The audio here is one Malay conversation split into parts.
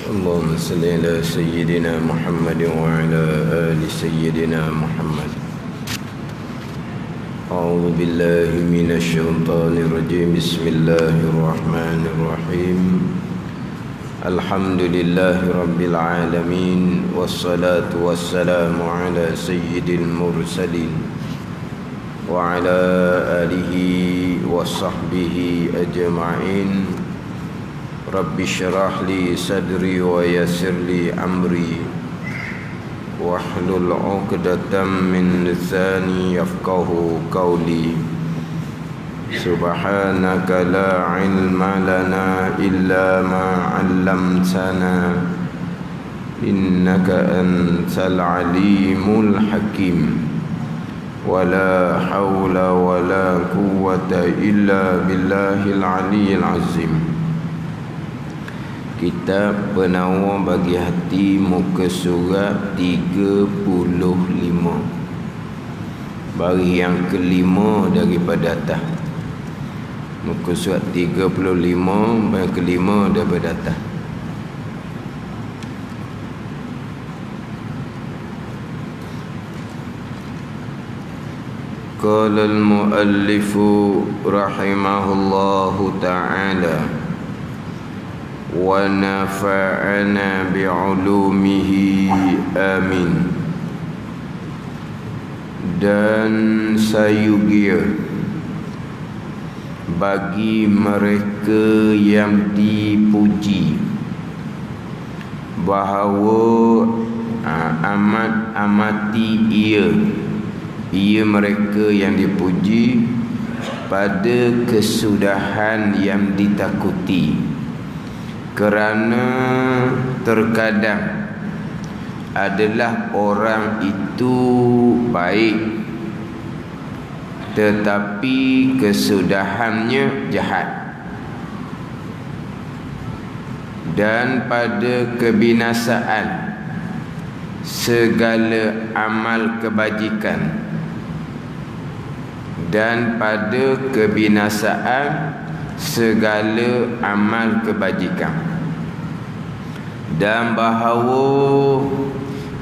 اللهم صل على سيدنا محمد وعلى آل سيدنا محمد. أعوذ بالله من الشيطان الرجيم. بسم الله الرحمن الرحيم. الحمد لله رب العالمين، والصلاة والسلام على سيد المرسلين وعلى آله وصحبه أجمعين. رب اشرح لي صدري ويسر لي أمري واحلل عقدة من لساني يفقه قولي. سبحانك لا علم لنا إلا ما علمتنا إنك أنت العليم الحكيم. ولا حول ولا قوة إلا بالله العلي العظيم. Kitab Penawar Bagi Hati, muka surat 35. Baris yang kelima daripada atas. Muka surat 35, baris kelima daripada atas. Qala al-muallifu rahimahullahu ta'ala wa nafa'ana bi'ulumihi amin. Dan sayugia bagi mereka yang dipuji bahawa amat amati ia mereka yang dipuji pada kesudahan yang ditakuti. Kerana terkadang adalah orang itu baik tetapi kesudahannya jahat, dan pada kebinasaan segala amal kebajikan, dan pada kebinasaan segala amal kebajikan, dan bahawa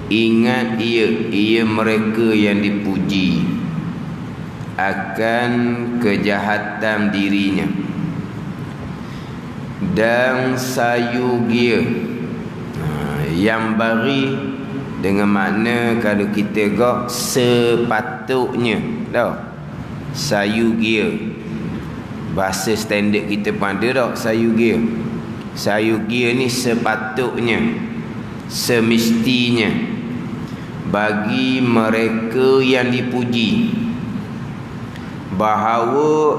ingat ia mereka yang dipuji akan kejahatan dirinya, dan sayugia yang bari dengan makna kalau kita gak sepatutnya tau. Sayugia bahasa standard kita pun ada tak sayugia. Sayugia ni sepatutnya, semestinya bagi mereka yang dipuji bahawa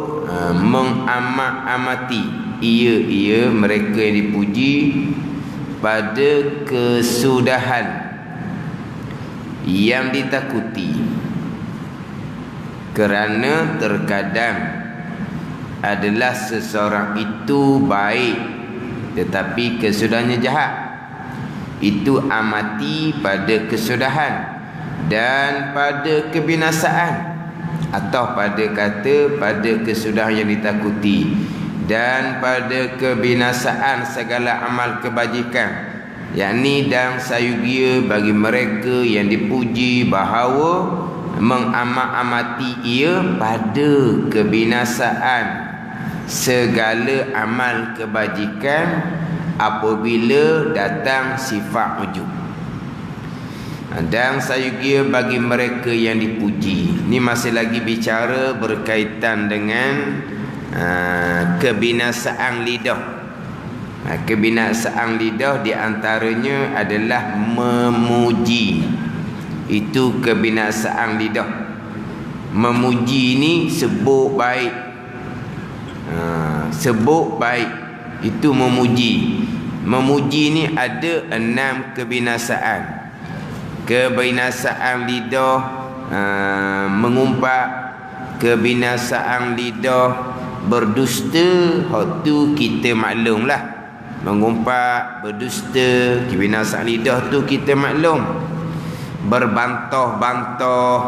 mengamat-amati ia mereka yang dipuji pada kesudahan yang ditakuti. Kerana terkadang adalah seseorang itu baik tetapi kesudahannya jahat. Itu amati pada kesudahan dan pada kebinasaan, atau pada kesudahan yang ditakuti dan pada kebinasaan segala amal kebajikan, yakni dan sayugia bagi mereka yang dipuji bahawa mengamat-amati ia pada kebinasaan segala amal kebajikan apabila datang sifat ujub. Dan sayugia bagi mereka yang dipuji. Ni masih lagi bicara berkaitan dengan kebinasaan lidah. Kebinasaan lidah di antaranya adalah memuji. Itu kebinasaan lidah. Memuji ni sebut baik. Sebut baik itu memuji. Memuji ni ada 6 kebinasaan. Kebinasaan lidah mengumpat, kebinasaan lidah berdusta, hak tu kita maklumlah. Mengumpat, berdusta, kebinasaan lidah tu kita maklum. Berbantah-bantah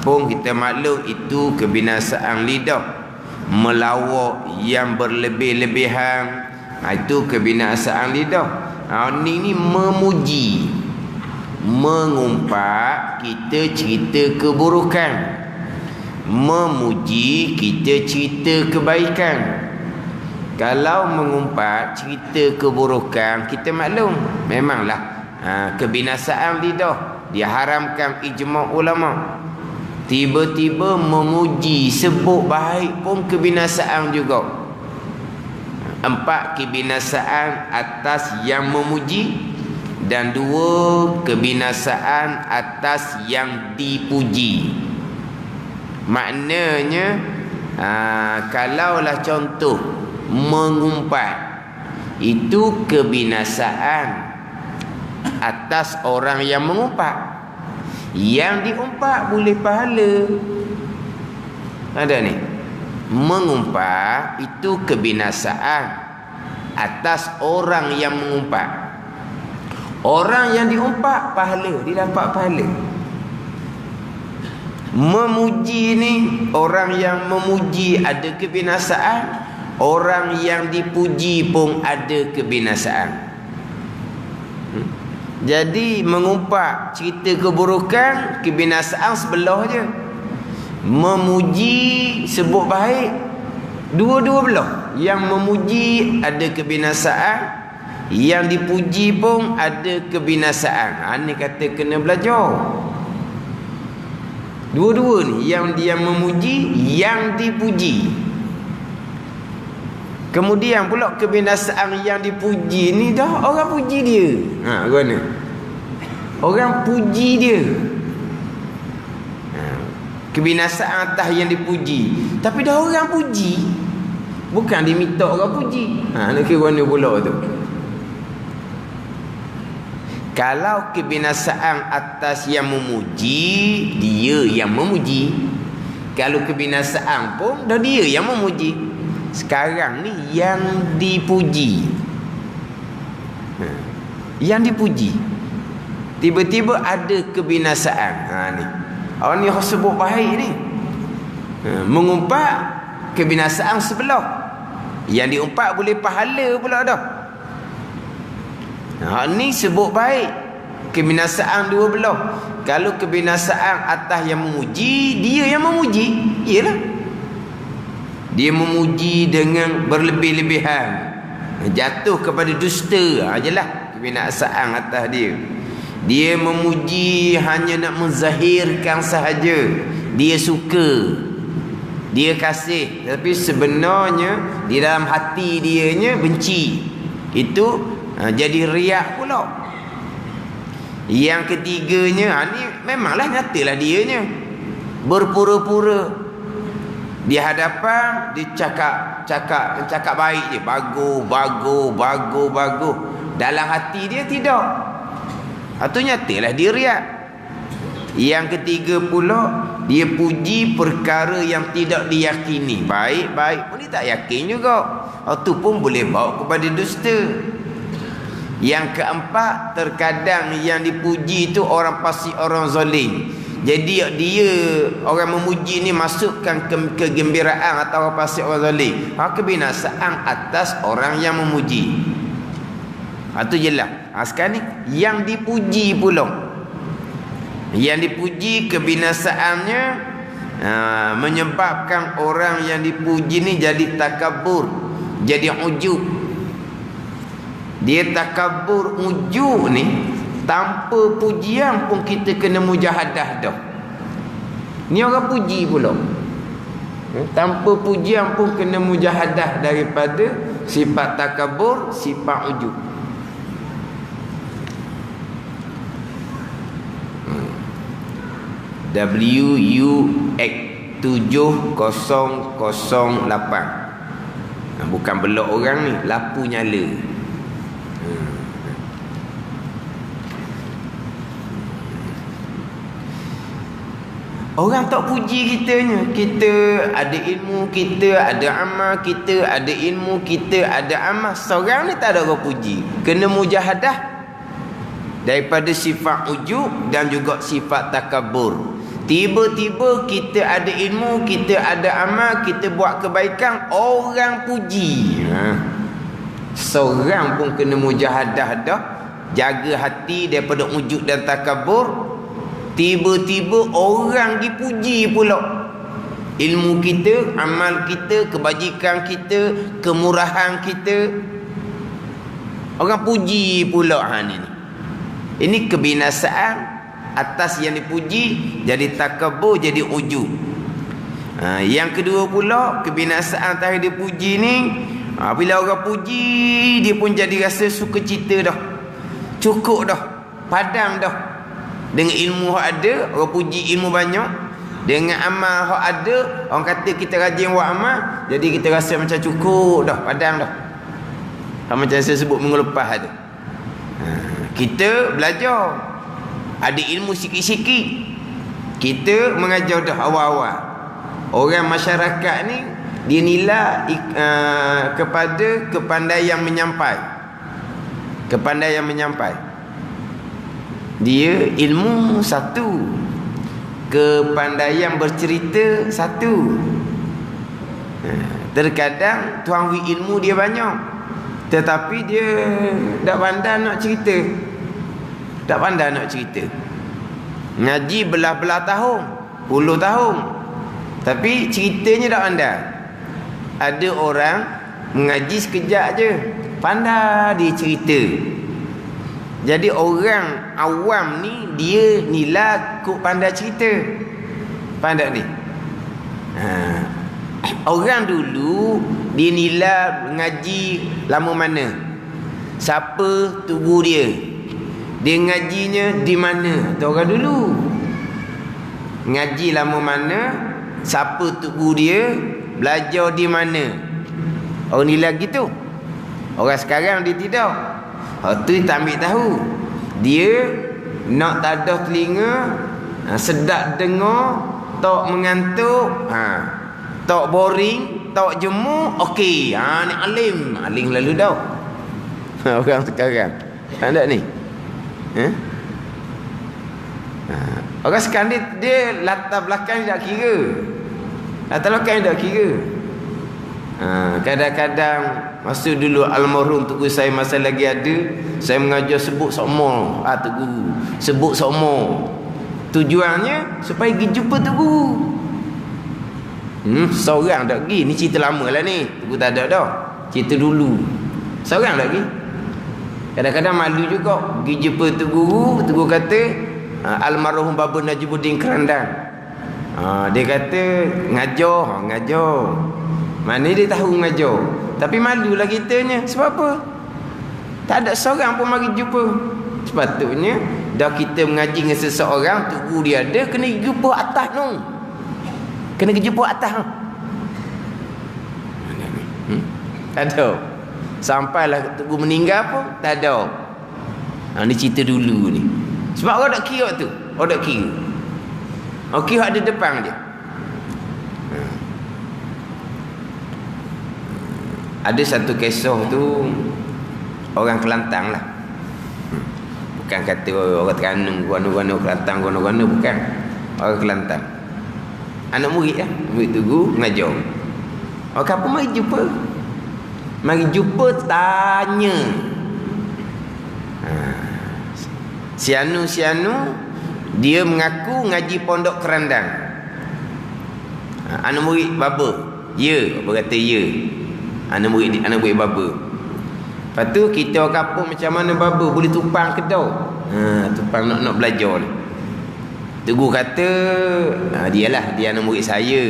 pun kita maklum itu kebinasaan lidah. Melawak yang berlebih-lebihan, itu kebinasaan lidah. Ni memuji. Mengumpat kita cerita keburukan. Memuji kita cerita kebaikan. Kalau mengumpat cerita keburukan, kita maklum memanglah kebinasaan lidah diharamkan ijma' ulama. Tiba-tiba memuji sebut baik pun kebinasaan juga. 4 kebinasaan atas yang memuji, dan 2 kebinasaan atas yang dipuji. Maknanya kalaulah contoh mengumpat itu kebinasaan atas orang yang mengumpat, yang diumpat boleh pahala. Ada ni, mengumpat itu kebinasaan atas orang yang mengumpat. Orang yang diumpat pahala, dia dapat pahala. Memuji ni, orang yang memuji ada kebinasaan, orang yang dipuji pun ada kebinasaan. Jadi mengumpat cerita keburukan, kebinasaan sebelah je. Memuji sebut baik, dua-dua belah. Yang memuji ada kebinasaan, yang dipuji pun ada kebinasaan. Ni kata kena belajar. Dua-dua ni, yang dia memuji, yang dipuji. Kemudian pula kebinasaan yang dipuji ni dah orang puji dia. Gimana? Orang puji dia. Kebinasaan atas yang dipuji, tapi dah orang puji, bukan diminta orang puji. Nak kira mana pula tu? Kalau kebinasaan atas yang memuji, dia yang memuji. Kalau kebinasaan pun dah dia yang memuji. Sekarang ni yang dipuji, yang dipuji, tiba-tiba ada kebinasaan. Ni orang ni sebut baik ni, mengumpat kebinasaan sebelah, yang diumpat boleh pahala pula dah. Ni sebut baik, kebinasaan dua belah. Kalau kebinasaan atas yang memuji, dia yang memuji, iyalah dia memuji dengan berlebih-lebihan, jatuh kepada dusta. Jelah kebinasaan atas dia. Dia memuji hanya nak menzahirkan sahaja. Dia suka, dia kasih, tapi sebenarnya di dalam hati dianya benci. Itu jadi riak pula. Yang ketiganya, ni memanglah nyatalah dianya berpura-pura. Di hadapan dia cakap baik je, bagus. Dalam hati dia tidak. Itu nyatalah dia riak. Yang ketiga pula, dia puji perkara yang tidak diyakini. Baik pun dia tak yakin juga. Itu pun boleh bawa kepada dusta. Yang keempat, terkadang yang dipuji itu orang fasik, orang zalim. Jadi dia orang memuji ni masukkan kegembiraan atau orang fasik, orang zalim. Kebinasaan atas orang yang memuji. Itu jelas. Sekarang ni yang dipuji pula, yang dipuji kebinasaannya menyebabkan orang yang dipuji ni jadi takabur, jadi ujub. Dia takabur, ujub ni tanpa pujian pun kita kena mujahadah dah. Ni orang puji pula, tanpa pujian pun kena mujahadah daripada sifat takabur, sifat ujub. WUX 7008. Bukan belok orang ni, lampu nyala. Orang tak puji kitanya. Kita ada ilmu, kita ada amal, kita ada ilmu, kita ada amal. Seorang ni tak ada orang puji. Kena mujahadah daripada sifat ujub dan juga sifat takabur. Tiba-tiba kita ada ilmu, kita ada amal, kita buat kebaikan, orang puji. Seorang pun kena mujahadah dah, jaga hati daripada ujub dan takabur. Tiba-tiba orang dipuji pula. Ilmu kita, amal kita, kebajikan kita, kemurahan kita, orang puji pula. Ini kebinasaan atas yang dipuji, jadi takabur, jadi ujub. Yang kedua pula, kebinasaan atas yang dipuji ni, bila orang puji, dia pun jadi rasa suka cita dah, cukup dah, padam dah. Dengan ilmu yang ada, orang puji ilmu banyak. Dengan amal yang ada, orang kata kita rajin buat amal, jadi kita rasa macam cukup dah, padam dah. Macam saya sebut minggu lepas tu, kita belajar, ada ilmu sikit-sikit, kita mengajar dah awal-awal. Orang masyarakat ni dia nilai kepada kepandaian menyampai. Kepandaian menyampai. Dia ilmu satu, kepandaian bercerita satu. Terkadang tuan ilmu dia banyak, tetapi dia tak pandai nak cerita. Tak pandai nak cerita. Ngaji belah-belah tahun, puluh tahun, tapi ceritanya tak pandai. Ada orang mengaji sekejap je, pandai dia cerita. Jadi orang awam ni dia nilai kok pandai cerita. Pandai ni. Orang dulu dia nilai ngaji lama mana, siapa tugu dia, dia ngajinya di mana. Tu orang dulu ngaji lama mana, siapa tugu dia, belajar di mana. Orang nilai gitu. Orang sekarang dia tidak. Tu tak ambil tahu. Dia nak tak ada telinga, sedap dengar, tak mengantuk, tak boring, tak jemu, okey. Ni alim. Alim lalu dah. Orang sekarang. Tak ada ni. Orang sekarang dia latar belakang tak kira. Latar belakang tak kira. Kadang-kadang masa dulu almarhum tugu saya masa lagi ada, saya mengajar sebut sokmo. Tugu sebut sokmo. Tujuannya supaya pergi jumpa tugu. Seorang tak pergi. Ni cerita lama lah ni. Tugu tak ada dah. Cerita dulu. Seorang tak pergi. Kadang-kadang malu juga pergi jumpa tugu. Tugu kata almarhum Baba Najibuddin Kerandang. Dia kata ngajar. Mana dia tahu ngajar, tapi malulah kitanya. Sebab apa? Tak ada seorang pun mari jumpa. Sepatutnya dah kita mengaji dengan seseorang, tugu dia ada, kena jumpa atas tu. Kena jumpa atas. Tak ada. Sampailah tugu meninggal pun tak ada. Ni cerita dulu ni. Sebab orang tak kira tu. Orang tak kira. Okey, ada depan dia. Ada satu kisah tu, orang Kelantan lah. Bukan kata orang Terengganu, guano-guano Kelantan, guano-guano, bukan. Orang Kelantan. Anak murid lah, murid tugu mengajar. Orang kampung mari jumpa. Mari jumpa tanya. Sianu dia mengaku ngaji pondok Kerandang. Anak murid Baba. Ya, Baba kata ya. Anak murid Baba. Lepas tu kita orang kampung macam mana Baba boleh tumpang ke dah? Tumpang nak belajar ni. Tugu kata dia anak murid saya,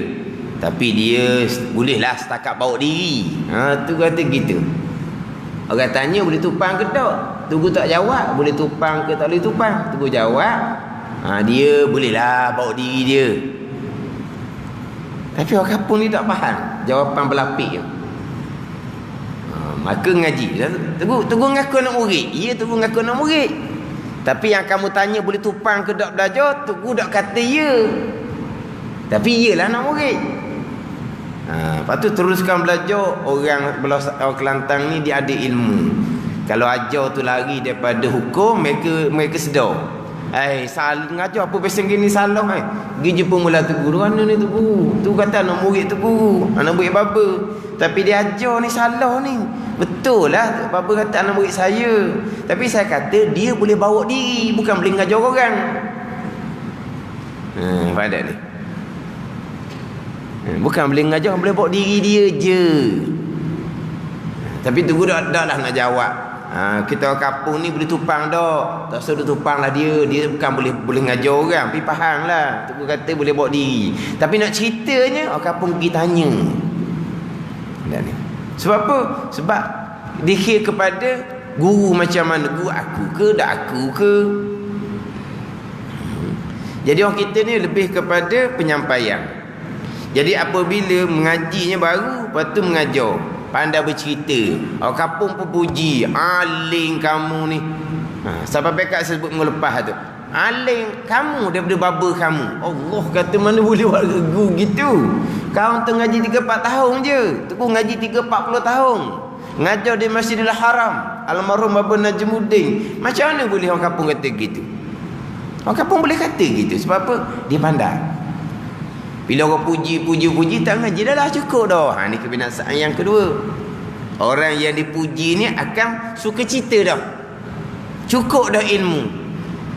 tapi dia bolehlah setakat bawa diri. Tu kata gitu. Orang tanya boleh tumpang ke tak? Tugu tak jawab boleh tumpang ke tak boleh tumpang. Tugu jawab dia bolehlah bawa diri dia. Tapi orang kampung ni tak faham jawapan berlapik tu. Maka ngaji. Tugu ngaku anak murid. Ya, Tugu ngaku anak murid. Tapi yang kamu tanya boleh tumpang ke tak belajar, Tugu tak kata ya. Tapi iyalah anak murid. Lepas tu teruskan belajar. Orang Kelantan ni dia ada ilmu. Kalau ajar tu lari daripada hukum, mereka sedar. Ngajar apa pesan gini salah. Pergi jumpa mula Tugu. Mana ni Tugu? Tugu kata anak murid Tugu, anak murid Baba. Tapi dia ajar ni salah ni. Betul lah Baba kata anak murid saya. Tapi saya kata dia boleh bawa diri, bukan boleh ngajar orang. Faham tak ni? Bukan boleh ngajar, boleh bawa diri dia je. Tapi tunggu dah lah nak jawab. Kita orang kampung ni boleh tupang dah. Tak usah tupang lah dia. Dia bukan boleh ngajar orang. Tapi faham lah. Tunggu kata boleh bawa diri. Tapi nak ceritanya orang kampung pergi tanya. Sebab apa? Sebab dikir kepada guru macam mana. Guru aku ke? Tak aku ke? Jadi orang kita ni lebih kepada penyampaian. Jadi apabila mengajinya baru, lepas tu mengajar, pandai bercerita, orang kampung pun puji, aling kamu ni. Sampai pekat saya sebut minggu lepas tu, aling kamu daripada baba kamu. Allah kata mana boleh buat regu gitu. Kau tu ngaji 3-4 tahun je, tu pun ngaji 3-40 tahun, ngajar di Masjidil Haram almarhum Baba Najmuddin. Macam mana boleh orang kampung kata gitu? Orang kampung boleh kata gitu. Sebab apa? Dia pandai. Bila orang puji, tak ngaji dah lah, cukup dah. Ni kebinasaan yang kedua. Orang yang dipuji ni akan suka cerita dah. Cukup dah ilmu.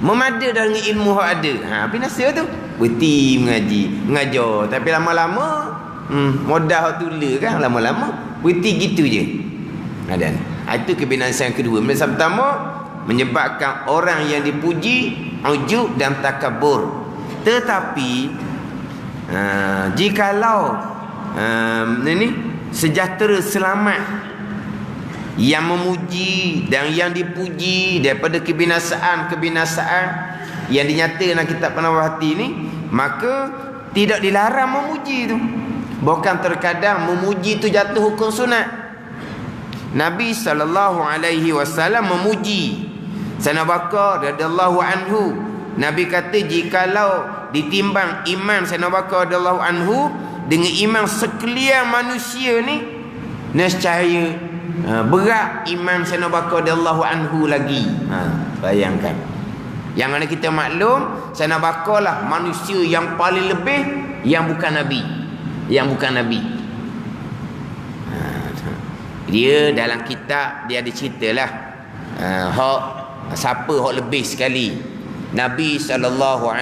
Memada dah dengan ilmu yang ada. Binasa tu. Berhenti mengaji, mengajar. Tapi lama-lama, modal tulis kan. Lama-lama, berhenti gitu je. Dan itu kebinasaan yang kedua. Binasaan pertama, menyebabkan orang yang dipuji ujub dan takabur. Tetapi jikalau sejahtera selamat, yang memuji dan yang dipuji daripada kebinasaan yang dinyatakan dalam kitab Penawar Hati ni, maka tidak dilarang memuji tu. Bahkan terkadang memuji tu jatuh hukum sunat. Nabi SAW memuji Sayyidina Bakar radhiyallahu anhu. Nabi kata jikalau ditimbang iman Sayyidina Bakar radhiyallahu anhu dengan iman sekalian manusia ni, nescaya berat iman Sayyidina Bakar radhiyallahu anhu lagi. Bayangkan. Yang mana kita maklum Sayyidina Bakar lah manusia yang paling lebih yang bukan Nabi. Dia dalam kitab dia ada ceritalah siapa hak lebih sekali. Nabi SAW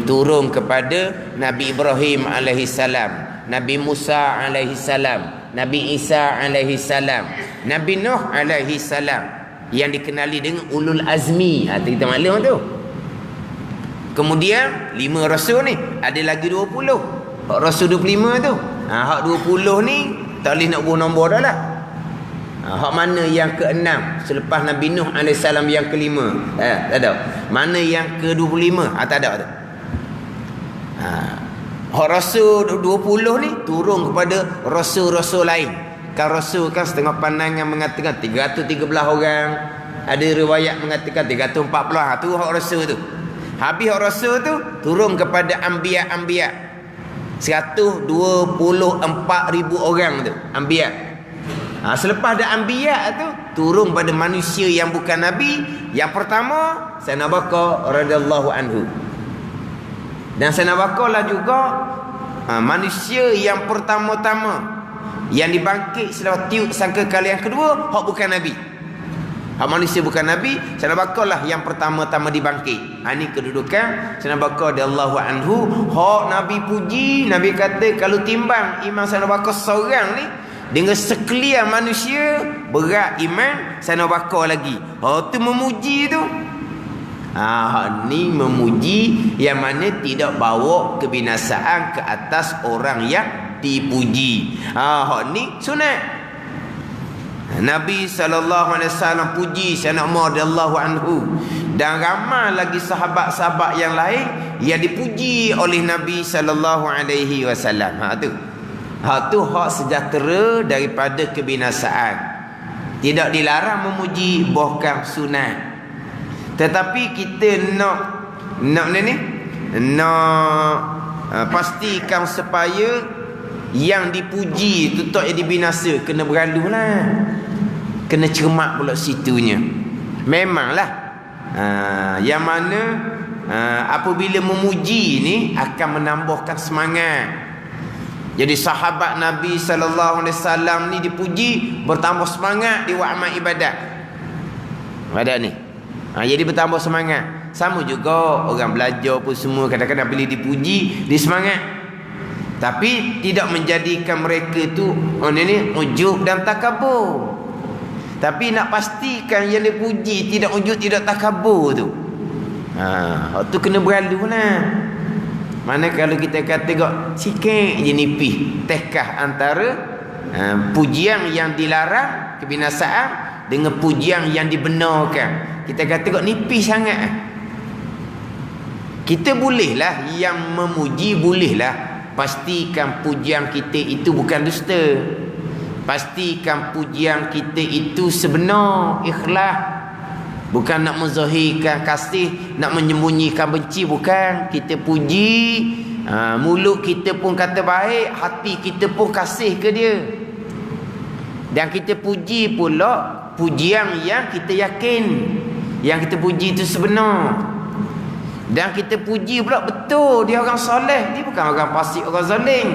turun kepada Nabi Ibrahim AS, Nabi Musa AS, Nabi Isa AS, Nabi Nuh AS, yang dikenali dengan ulul azmi. Kita maklum tu. Kemudian 5 rasul ni, ada lagi 20. Hak rasul 25 tu. Hak 20 ni tak boleh nak bunuh nombor dah lah. Hak mana yang ke-6 selepas Nabi Nuh AS yang ke-5? Tak ada. Mana yang ke-25? Tak ada tu. Hak rasul 20 ni turun kepada rasul-rasul lain. Kan rasul kan setengah pandangan mengatakan 313 orang. Ada riwayat mengatakan 340. Tu hak rasul tu. Habis hak rasul tu turun kepada anbiya-anbiya. 124,000 orang tu anbiya. Selepas ada anbiya tu turun pada manusia yang bukan nabi. Yang pertama Sayyidina Bakar radhiyallahu anhu. Dan Sayyidina Bakar lah juga manusia yang pertama-tama yang dibangkit selepas tiup sangkakala yang kedua, hak bukan nabi. Hak manusia bukan nabi, Sayyidina Bakar lah yang pertama-tama dibangkit. Ini kedudukan Sayyidina Bakar radhiyallahu anhu. Hak nabi puji, nabi kata kalau timbang iman Sayyidina Bakar seorang ni dengan sekalian manusia, berat iman Sayyidina Bakar lagi. Tu memuji tu. Ni memuji yang mana tidak bawa kebinasaan ke atas orang yang dipuji. Ni sunat. Nabi SAW puji Sayyidina Umar radhiyallahu anhu, dan ramai lagi sahabat-sahabat yang lain yang dipuji oleh Nabi SAW. Tu hak sejahtera daripada kebinasaan. Tidak dilarang memuji, bahkan sunat. Tetapi kita nak pastikan supaya yang dipuji itu tak jadi binasa. Kena berlalu lah, kena cermat pula situnya. Memanglah yang mana apabila memuji ni akan menambahkan semangat. Jadi sahabat Nabi SAW ni dipuji, bertambah semangat di amal ibadat. Ada ni. Jadi bertambah semangat. Sama juga orang belajar pun semua kadang-kadang bila dipuji, dia semangat. Tapi tidak menjadikan mereka tu ni ujub dan takabur. Tapi nak pastikan yang dipuji tidak ujub, tidak takabur tu. Tu kena berlalu lah. Mana kalau kita kata sikit je nipis tekah antara pujian yang dilarang kebinasaan dengan pujian yang dibenarkan. Kita kata nipis sangat. Kita bolehlah yang memuji, bolehlah. Pastikan pujian kita itu bukan dusta. Pastikan pujian kita itu sebenar, ikhlas. Bukan nak menzahirkan kasih, nak menyembunyikan benci, bukan. Kita puji, mulut kita pun kata baik, hati kita pun kasih ke dia. Dan kita puji pula pujian yang kita yakin, yang kita puji itu sebenar. Dan kita puji pula betul dia orang soleh, dia bukan orang fasik, orang zalim.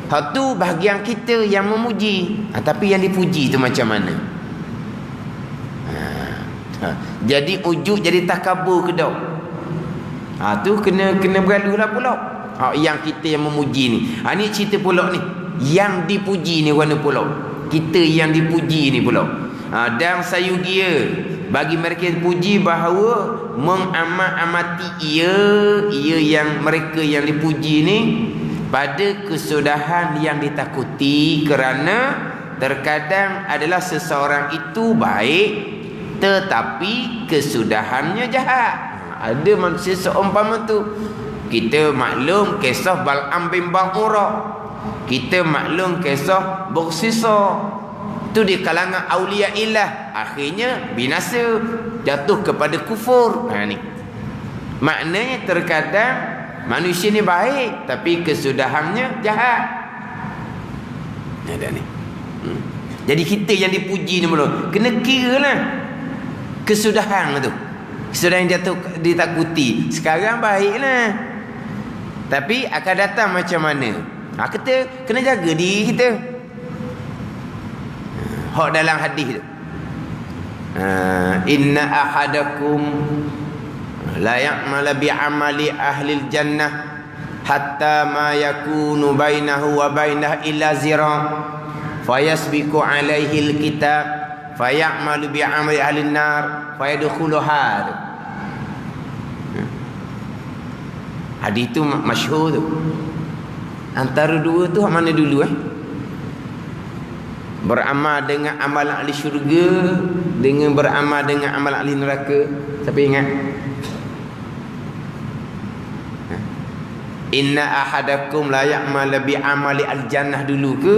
Satu bahagian kita yang memuji, tapi yang dipuji itu macam mana? Jadi ujub, jadi takabur ke tak? Tu kena beralulah pula. Yang kita yang memuji ni. Ni cerita pula ni. Yang dipuji ni mana pula? Kita yang dipuji ni pula. Dan sayugia bagi mereka yang dipuji bahawa mengamat-amati ia yang mereka yang dipuji ni pada kesudahan yang ditakuti, kerana terkadang adalah seseorang itu baik tetapi kesudahannya jahat. Ada manusia seumpama tu. Kita maklum kisah Bal'am bin Ba'ura. Kita maklum kisah Bursisa. Itu di kalangan awliya ilah. Akhirnya binasa, jatuh kepada kufur. Ni maknanya terkadang manusia ni baik tapi kesudahannya jahat. Ada ni. Jadi kita yang dipuji ni belum kena kira lah kesudahan tu. Kesudahan yang jatuh ditakuti. Sekarang baiklah, tapi akan datang macam mana? Kita kena jaga diri kita. Hak dalam hadis tu, inna ahadakum la ya'mal bi amali ahli jannah hatta ma yakunu bainahu wa bainah illa zira' fayasbiqu alaihi alkitab fayamalu bi amali ahli nar fayadkhuluha. Hadis tu masyhur tu. Antara dua tu mana dulu beramal dengan amalan ahli syurga dengan beramal dengan amalan ahli neraka? Siapa ingat? Inna ahadakum la ya'mal bi amali al-jannah dulu ke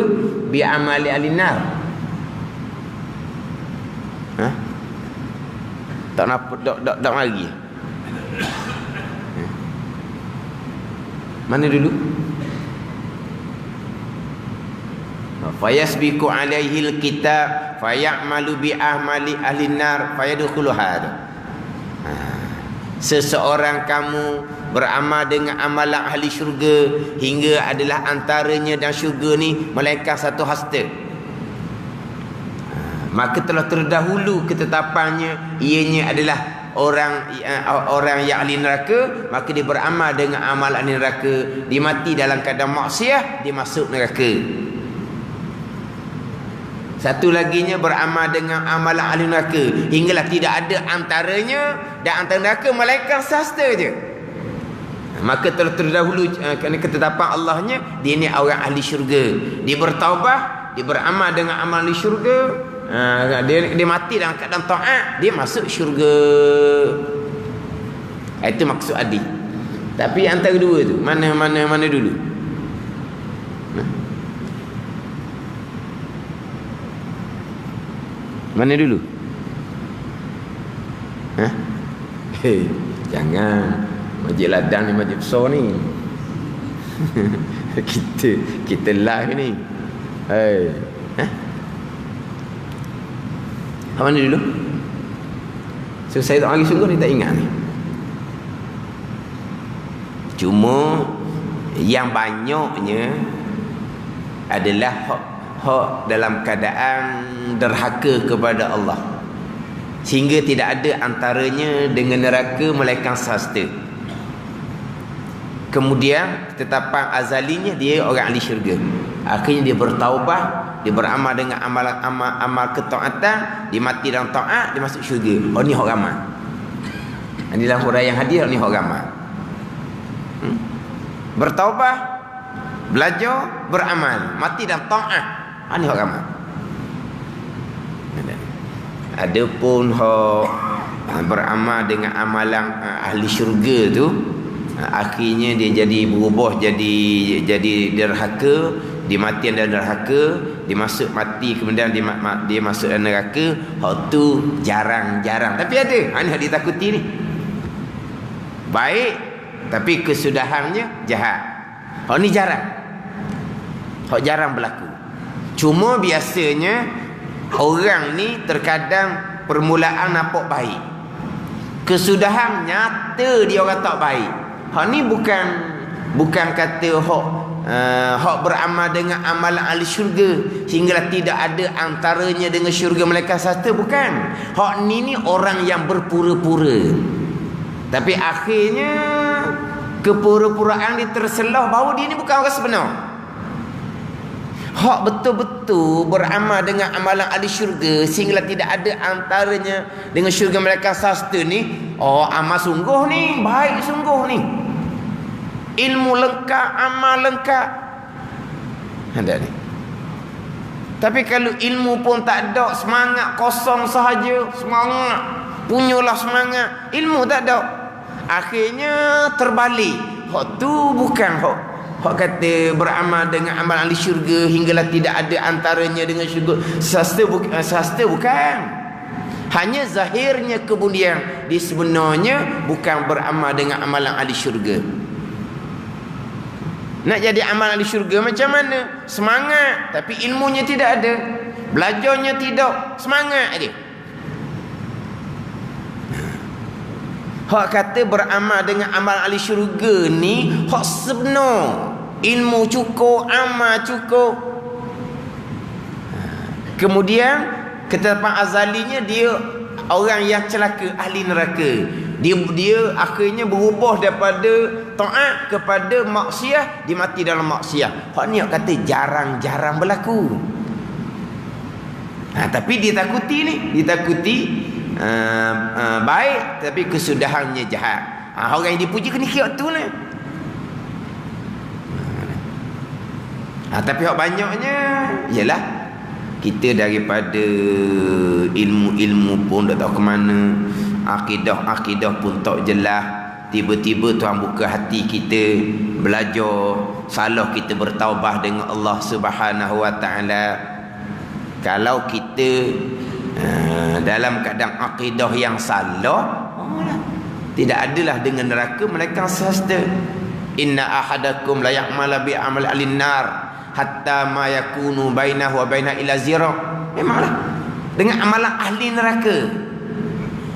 bi amali ahli nar? Tak nampak, tak lagi. Mana dulu? Fayasbiqu alaihi alkitab fayamalu bi amali ahli nar fayadkhuluha. Seseorang kamu beramal dengan amalan ahli syurga hingga adalah antaranya dan syurga ni melainkan satu hasta, maka telah terdahulu ketetapannya ianya adalah orang yang ahli neraka, maka dia beramal dengan amal ahli neraka, dia mati dalam keadaan maksiat, dia masuk neraka. Satu laginya beramal dengan amalan ahli neraka hinggalah tidak ada antaranya dan antara neraka malaikat sasta je, maka telah terdahulu kerana ketetapan Allahnya dia ni orang ahli syurga, dia bertaubat, dia beramal dengan amal ahli syurga, dia mati dalam keadaan taat, dia masuk syurga. Itu maksud hadis. Tapi antara dua tu mana dulu? Mana dulu? Jangan masjid ladang ni, masjid besar ni. kita live ni. Mana dulu? So saya tak lagi sungguh ni tak ingat ni. Cuma yang banyaknya adalah hak dalam keadaan derhaka kepada Allah, sehingga tidak ada antaranya dengan neraka melainkan sahasta. Kemudian ketetapan azalinya dia orang ahli syurga. Akhirnya dia bertaubah, dia beramal dengan amal ketaatan, dia mati dalam taat, dia masuk syurga. Oh, ni hak ramai. Ini dalam huraian yang hadir, ni hak ramai. Bertaubah, belajar, beramal, mati dalam taat. Ni hak ramai. Adapun hak beramal dengan amalan ahli syurga tu, akhirnya dia jadi berubah jadi derhaka, dimatian dan derhaka, dia masuk mati, kemudian dia masuk dalam neraka. Hak tu jarang-jarang, tapi ada. Ini hak ditakuti ni. Baik, tapi kesudahannya jahat. Hak ni jarang. Hak jarang berlaku. Cuma biasanya orang ni terkadang permulaan nampak baik, kesudahan nyata dia orang tak baik. Hak ni bukan kata hak beramal dengan amalan ahli syurga sehinggalah tidak ada antaranya dengan syurga malaikat sahasta, bukan. Hak ni orang yang berpura-pura, tapi akhirnya kepura-puraan dia terselah bahawa dia ni bukan orang sebenar. Hak betul-betul beramal dengan amalan ahli syurga sehinggalah tidak ada antaranya dengan syurga malaikat sahasta ni, amal sungguh ni, baik sungguh ni, ilmu lengkap, amal lengkap. Ada ni. Tapi kalau ilmu pun tak ada, semangat kosong sahaja, semangat, punyalah semangat, ilmu tak ada, akhirnya terbalik. Hak tu bukan hak kata beramal dengan amal ahli syurga hinggalah tidak ada antaranya dengan syurga sahasta, bukan. Hanya zahirnya kemudian dia sebenarnya bukan beramal dengan amalan ahli syurga. Nak jadi amal ahli syurga macam mana? Semangat tapi ilmunya tidak ada, belajarnya tidak, semangat dia. Hak kata beramal dengan amal ahli syurga ni hak sebenar, ilmu cukup, amal cukup. Kemudian ketetapan azalinya dia orang yang celaka, ahli neraka. Dia akhirnya berubah daripada taat kepada maksiat, dia mati dalam maksiat. Hak ni hak kata jarang-jarang berlaku. Tapi ditakuti ni, baik tapi kesudahannya jahat. Orang yang dipuji kena kira tu ni. Tapi hak banyaknya ialah kita daripada ilmu-ilmu pun tak tahu ke mana, akidah pun tak jelas. Tiba-tiba Tuhan buka hati kita, belajar, salah kita bertaubah dengan Allah Subhanahu wa taala. Kalau kita dalam keadaan akidah yang salah, tidak adalah dengan neraka melainkan sahasta. Inna ahadakum la ya'mala bi amal alin nar hatta ma yakunu bainahu wa baina ila zira. Memanglah dengan amalan ahli neraka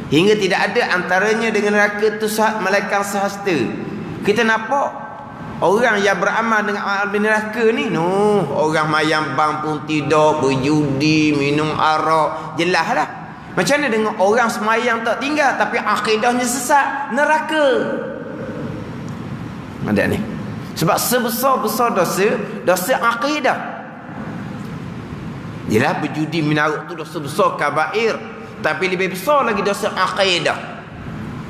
hingga tidak ada antaranya dengan neraka tu malaikat sahasta. Kita nampak orang yang beramal dengan ahli neraka ni, orang mayang bang pun tidak, berjudi, minum arak, jelas lah. Macam mana dengan orang semayang tak tinggal tapi akidahnya sesat, neraka. Ada ni. Sebab sebesar-besar dosa akidah. Jelas berjudi, minum arak tu dosa besar, kabair. Tapi lebih besar lagi dosa akidah.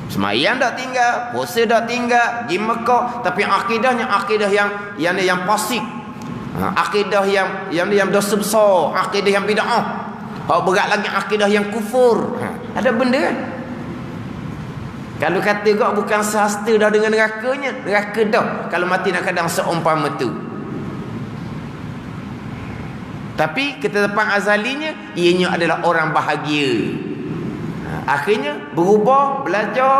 Semayang tak tinggal, puasa tak tinggal, pergi Mekah, tapi akidahnya akidah yang fasik. Akidah yang dosa besar, akidah yang bid'ah. Hak berat lagi akidah yang kufur. Ada benda kan? Kalau kata kau bukan sahasta dah dengan nerakanya, neraka dah kalau mati nak kadang seumpama tu. Tapi ketetapan azalinya ianya adalah orang bahagia. Akhirnya berubah, belajar,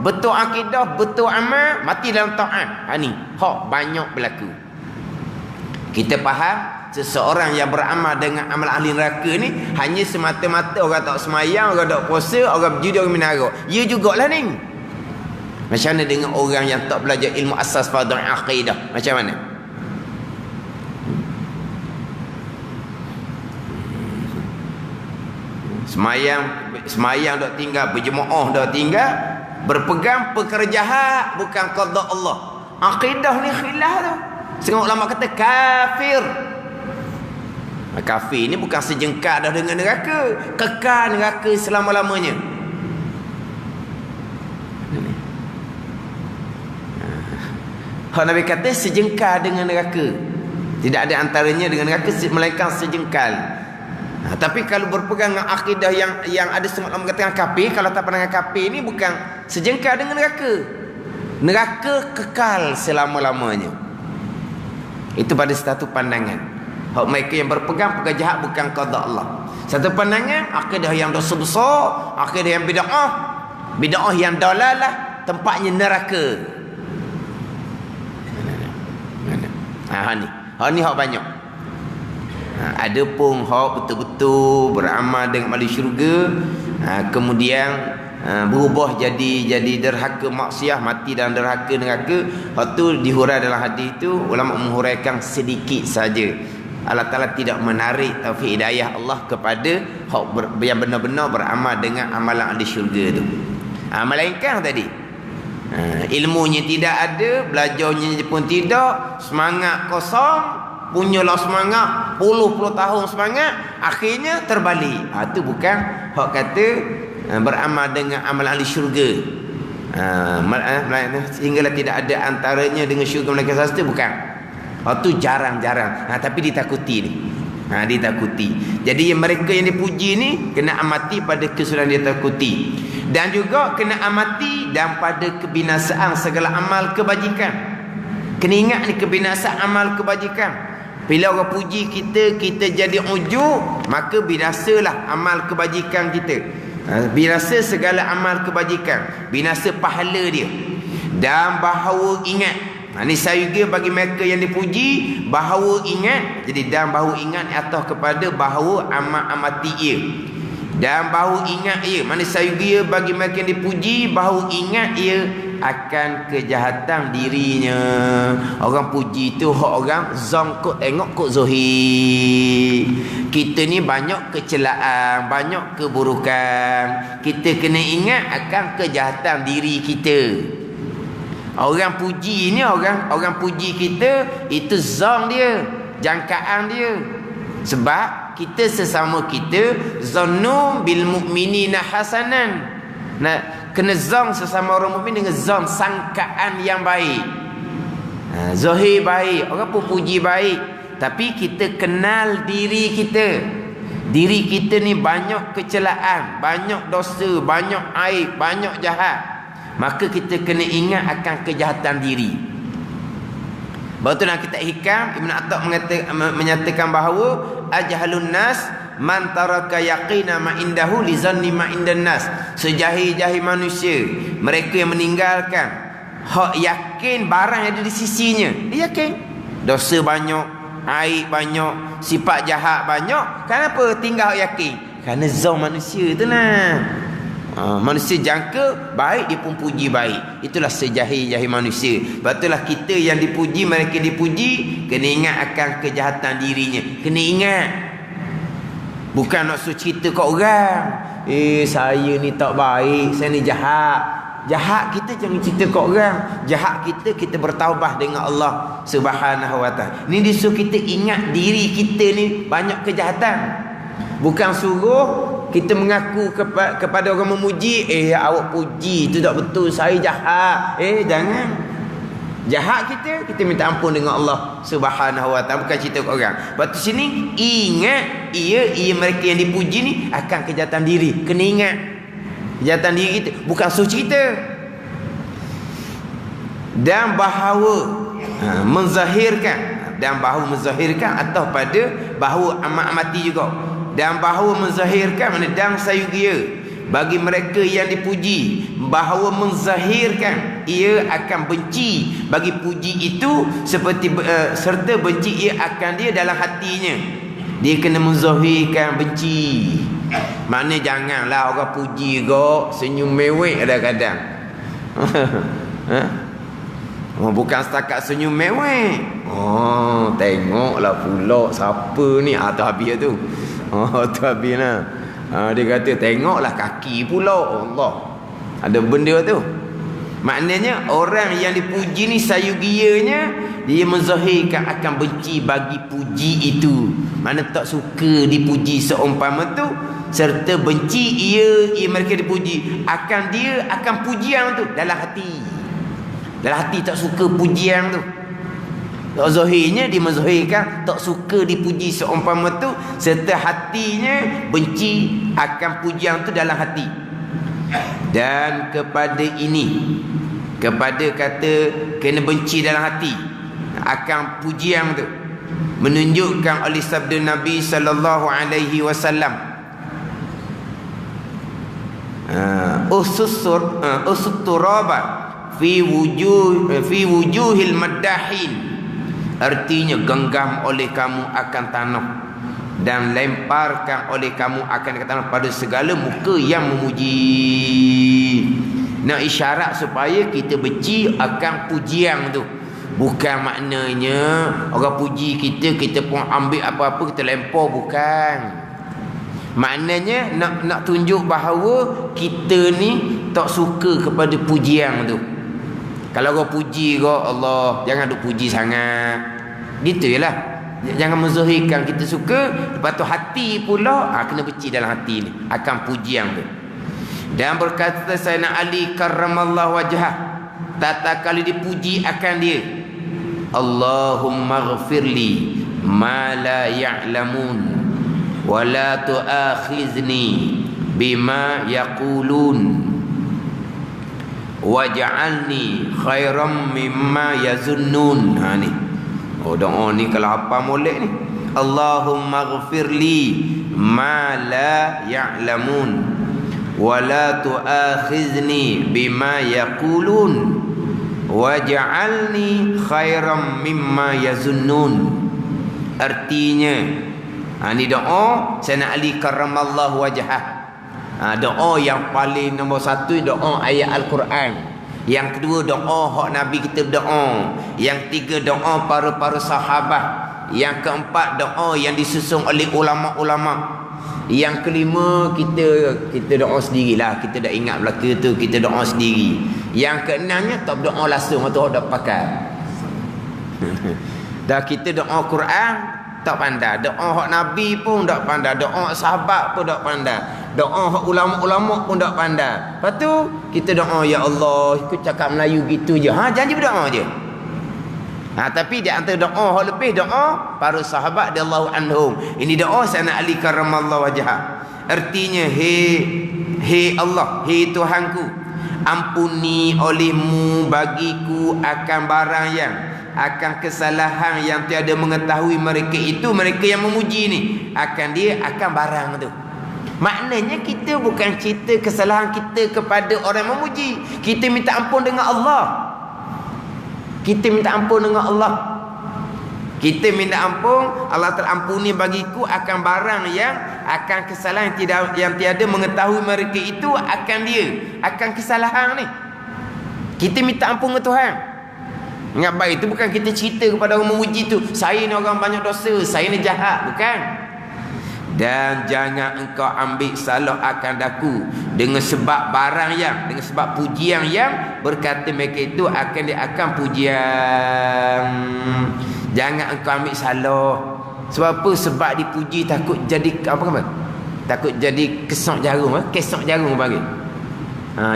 betul akidah, betul amal, mati dalam taat. Ni hak banyak berlaku. Kita faham seseorang yang beramal dengan amal ahli neraka ni hanya semata-mata orang tak semayang, orang tak puasa, orang berjudi, orang minum. Ya jugalah ni. Macam mana dengan orang yang tak belajar ilmu asas pada akidah? Macam mana? Semayang dok tinggal, berjemaah dok tinggal, berpegang perkara jahat, bukan qada Allah. Akidah ni khilaf tu. Setengah ulama kata kafir. Kafir ni bukan sejengkal dah dengan neraka, kekal neraka selama-lamanya. Hak Nabi kata sejengkal dengan neraka. Tidak ada antaranya dengan neraka melainkan sejengkal. Tapi kalau berpegang dengan akidah yang ada setengah ulama katakan kafir, kalau tak pandangan kafir ni bukan sejengkal dengan neraka. Neraka kekal selama-lamanya. Itu pada satu pandangan. Hak mereka yang berpegang perkara jahat bukan qada Allah. Satu pandangan akidah yang dosa besar, akidah yang bid'ah yang dalalah, tempatnya neraka. Hak ni hak banyak. Ada pun hak betul-betul beramal dengan ahli syurga, kemudian berubah jadi derhaka maksiat, mati dalam derhaka neraka. Hak tu dihurai dalam hadis itu, ulama menghuraikan sedikit saja. Allah Ta'ala tidak menarik taufik hidayah Allah kepada hak yang benar-benar beramal dengan amalan ahli syurga tu. Melainkan tadi ilmunya tidak ada, belajarnya pun tidak, semangat kosong, punyalah semangat puluh-puluh tahun semangat, akhirnya terbalik. Itu bukan hak kata beramal dengan amalan ahli syurga, sehinggalah tidak ada antaranya dengan syurga mereka sasta, bukan. Itu jarang-jarang, tapi ditakuti ni. Ditakuti. Jadi mereka yang dipuji ni kena amati pada kesudahan dia takuti, dan juga kena amati dan pada kebinasaan segala amal kebajikan. Kena ingat ni kebinasaan amal kebajikan. Bila orang puji kita, kita jadi ujub, maka binasalah amal kebajikan kita. Binasa segala amal kebajikan, binasa pahala dia. Dan bahawa ingat, ini saya juga bagi mereka yang dipuji, bahawa ingat. Jadi dan bahawa ingat atas kepada bahawa amati ia, dan bahawa ingat ia. Mana saya juga bagi mereka yang dipuji, bahawa ingat ia akan kejahatan dirinya. Orang puji tu hak orang zon kok tengok kok zahir. Kita ni banyak kecelaan, banyak keburukan. Kita kena ingat akan kejahatan diri kita. Orang puji ni, orang puji kita, itu zon dia, jangkaan dia. Sebab kita sesama kita, zannu bil mu'minina hasanan. Kena zon sesama orang mukmin dengan zon, sangkaan yang baik. Zahir baik, orang pun puji baik, tapi kita kenal diri kita. Diri kita ni banyak kecelaan, banyak dosa, banyak aib, banyak jahat. Maka kita kena ingat akan kejahatan diri. Betul dalam kitab Hikam, Ibn Atta menyatakan bahawa ajhalun nas man taraka yaqina ma indahu li zanni ma indan nas. Sejahil-jahil manusia, mereka yang meninggalkan hak yakin barang yang ada di sisinya. Dia yakin dosa banyak, aib banyak, sifat jahat banyak. Kenapa tinggal hak yakin? Kerana zon manusia tu lah. Manusia jangka baik, dia pun puji baik. Itulah sejahil-jahil manusia. Betullah kita yang dipuji, mereka dipuji, kena ingat akan kejahatan dirinya. Kena ingat. Bukan nak suruh cerita kat orang, saya ni tak baik, saya ni jahat. Jahat kita jangan cerita kat orang. Jahat kita bertaubat dengan Allah Subhanahu wa taala. Ni disuruh kita ingat diri kita ni banyak kejahatan. Bukan suruh kita mengaku kepada orang memuji, awak puji itu tak betul, saya jahat. Jangan. Jahat kita minta ampun dengan Allah Subhanahu wa taala, bukan cerita ke orang. Lepas tu sini ingat ia mereka yang dipuji ni akan kejahatan diri. Kena ingat kejahatan diri kita, bukan suruh cerita. Dan bahawa menzahirkan atau pada bahawa amati juga. Dan bahawa menzahirkan, mana dan sayugia bagi mereka yang dipuji, bahawa menzahirkan ia akan benci bagi puji itu seperti serta benci ia akan dia dalam hatinya. Dia kena menzahirkan benci. Mana janganlah orang puji kok senyum mewek kadang-kadang. Bukan setakat senyum mewek. Tengoklah pula siapa ni, tu habis tu. Tu habis lah. Dia kata tengoklah kaki pula. Allah, ada benda tu. Maknanya orang yang dipuji ni sayugianya dia menzahirkan akan benci bagi puji itu. Mana tak suka dipuji seumpama tu, serta benci ia mereka dipuji akan pujian tu dalam hati. Dalam hati tak suka pujian tu. Tak zahirnya dia menzahirkan tak suka dipuji seumpama tu, serta hatinya benci akan pujian tu dalam hati. Dan kepada ini, kepada kata kena benci dalam hati akan pujian tu, menunjukkan oleh sabda Nabi sallallahu alaihi wasallam, usut turaba fi wujuhil maddahin. Artinya genggam oleh kamu akan tanah dan lemparkan oleh kamu akan ke tanah pada segala muka yang memuji. Nak isyarat supaya kita benci akan pujian tu. Bukan maknanya orang puji kita pun ambil apa-apa kita lempar, bukan. Maknanya nak tunjuk bahawa kita ni tak suka kepada pujian tu. Kalau orang puji kau, Allah, jangan duk puji sangat. Gitu jelah. Jangan menzahirkan kita suka, lepas tu hati pula kena benci dalam hati ni akan pujian tu. Dan berkata Sayyidina Ali karramallahu wajhah, tata kali dipuji akan dia, Allahumma ghafirli ma la ya'lamun wa la tu'akhizni bima yaqulun waj'alni khairam mimma yazunnun. Ni doa ni kalau hafal molek ni, Allahumma ghafirli ma la ya'lamun wa la tu'akhizni bima yaqulun waj'alni khairam mimma yazunnun. Artinya ni doa Sayyidina Ali karramallahu wajhah. Doa yang paling nombor satu, doa ayat Al-Quran. Yang kedua, doa hak Nabi kita doa. Yang tiga, doa para sahabat. Yang keempat, doa yang disusun oleh ulama-ulama. Yang kelima, kita doa sendirilah. Kita dah ingat belaka tu, kita doa sendiri. Yang keenamnya, tak berdoa langsung atau tak pakai. Dah kita doa Quran tak pandai, doa hak Nabi pun tak pandai, doa sahabat pun tak pandai, doa hak ulama-ulama pun tak pandai. Lepas tu kita doa, ya Allah, ikut cakap Melayu gitu je. Janji berdoa je. Tapi di antara doa hak lebih, doa para sahabat radhiyallahu anhum. Ini doa Sayyidina Ali karramallahu wajhah. Artinya, hei Allah, hei Tuhanku, ampuni olehmu bagiku akan barang yang, akan kesalahan yang tiada mengetahui mereka itu, mereka yang memuji ni, akan dia, akan barang tu. Maknanya kita bukan cerita kesalahan kita kepada orang yang memuji. Kita minta ampun dengan Allah. Kita minta ampun dengan Allah. Kita minta ampun, Allah terampuni bagiku akan barang yang, akan kesalahan yang tiada mengetahui mereka itu, akan dia, akan kesalahan ni. Kita minta ampun ke Tuhan. Ingat baik, itu bukan kita cerita kepada orang memuji tu, saya ni orang banyak dosa, saya ni jahat, bukan. Dan jangan engkau ambil salah akan daku dengan sebab barang yang, dengan sebab pujian yang berkata mereka itu akan dia akan pujian. Jangan engkau ambil salah. Sebab apa? Sebab dipuji takut jadi apa? Takut jadi kesok jarum, kesok jarum panggil.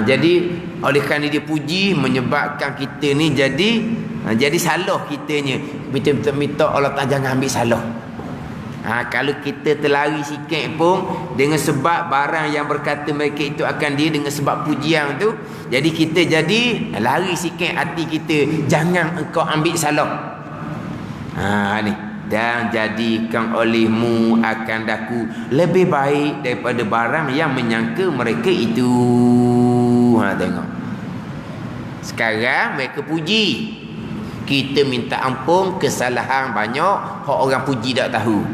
Jadi oleh kerana dia puji menyebabkan kita ni jadi salah kitanya. Kita minta Allah tak jangan ambil salah. Kalau kita terlari sikit pun dengan sebab barang yang berkata mereka itu akan dia, dengan sebab pujian tu, jadi kita jadi lari sikit hati kita, jangan engkau ambil salah. Ni, dan jadikan olehmu akan daku lebih baik daripada barang yang menyangka mereka itu. Tengok. Sekarang mereka puji, kita minta ampun kesalahan banyak hak orang puji tak tahu.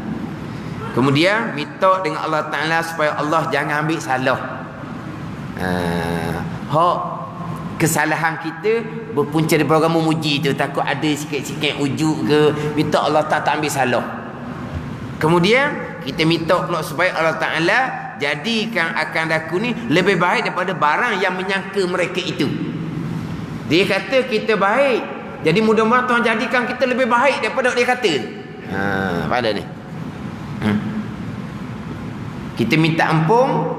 Kemudian minta dengan Allah Ta'ala supaya Allah jangan ambil salah. Hak kesalahan kita berpunca daripada orang memuji tu, takut ada sikit-sikit ujuk ke, minta Allah tak ambil salah. Kemudian kita minta pula supaya Allah Ta'ala jadikan akan daku ni lebih baik daripada barang yang menyangka mereka itu. Dia kata kita baik, jadi mudah-mudahan Tuhan jadikan kita lebih baik daripada dia kata. Pada ni kita minta ampun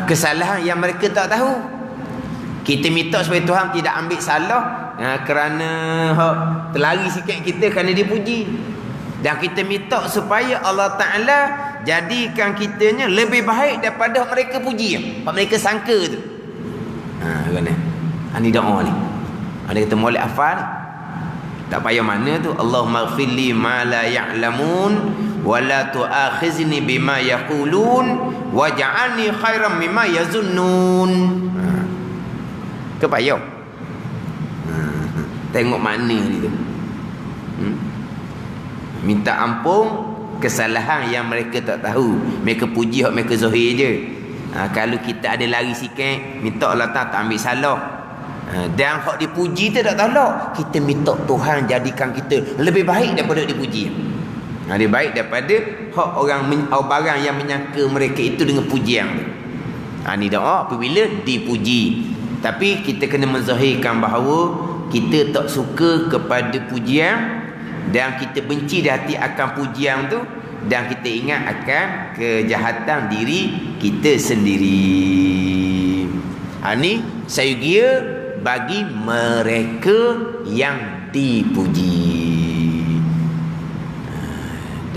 kesalahan yang mereka tak tahu. Kita minta supaya Tuhan tidak ambil salah kerana terlari sikit kita kerana dia puji. Dan kita minta supaya Allah Ta'ala jadikan kitanya lebih baik daripada mereka puji, mereka sangka tu. Ini doa ni. Ada kata molek hafal ni. Tak payah mana tu. Allahumma ighfirli ma la ya'lamun wa la tu'akhizni bima yaqulun waj'alni khairan mimma yazunnun. Ke payah. Tengok makna dia tu. Minta ampun kesalahan yang mereka tak tahu. Mereka puji hak mereka zahir je. Kalau kita ada lari sikit, minta Allah tak ambil salah. Dan hak dipuji tu tak tolak. Kita minta Tuhan jadikan kita lebih baik daripada dipuji. Lebih baik daripada hak orang barang yang menyangka mereka itu dengan pujian. Ni doa apabila dipuji. Tapi kita kena menzahirkan bahawa kita tak suka kepada pujian dan kita benci di hati akan pujian tu, dan kita ingat akan kejahatan diri kita sendiri. Ni saya kira bagi mereka yang dipuji.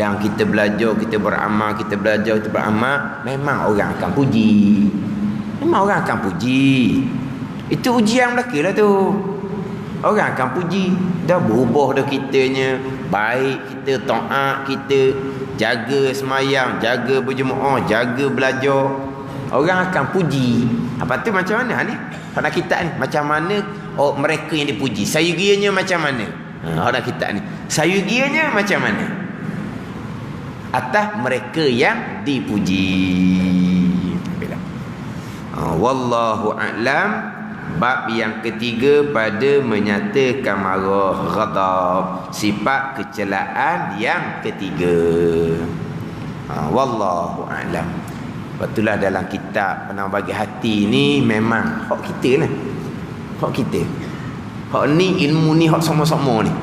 Dan kita belajar, kita beramal, kita belajar, kita beramal, memang orang akan puji. Memang orang akan puji. Itu ujian belaka lah tu. Orang akan puji. Dah berubah dah kitanya. Baik kita taat, kita jaga semayang, jaga berjemaah, jaga belajar. Orang akan puji. Apa tu macam mana ni? Pada kita ni macam mana mereka yang dipuji? Sayugianya macam mana? Pada kita ni sayugianya macam mana? Atas mereka yang dipuji. Wallahu a'lam. Bab yang ketiga pada menyatakan marah, ghadab, sifat kecelaan yang ketiga. Wallahu a'lam. Betulah dalam kitab Penang Bagi Hati ni memang hak kita lah. Hak kita. Hak ni ilmu ni hak sama-sama ni.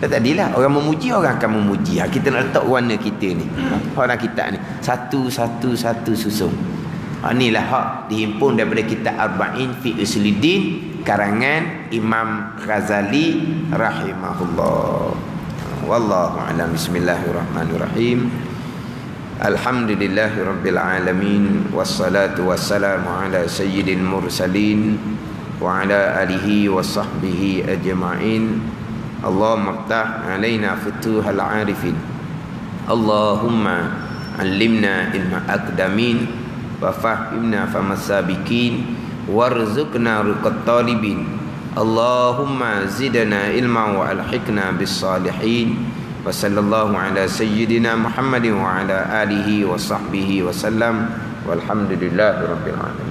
Tadilah orang memuji, orang akan memuji. Kita nak letak warna kita ni. Hak kita ni satu-satu susun. Inilah hak dihimpun daripada kitab Arba'in fi Usuluddin karangan Imam Ghazali rahimahullah. Wallahu a'lam. Bismillahirrahmanirrahim. Alhamdulillahirabbil alamin wassalatu wassalamu ala sayyidil mursalin wa ala alihi washabbihi ajma'in. Allahumma iftah alaina futuhal arifin. Allahumma allimna ilma aqdamin wa fahimna famasabikin warzuqna ruqat talibin. Allahumma zidna ilma wa alhiqna bis salihin. Wa sallallahu ala sayyidina Muhammadin wa ala alihi wa sahbihi wa sallam. Walhamdulillahi rabbil alamin.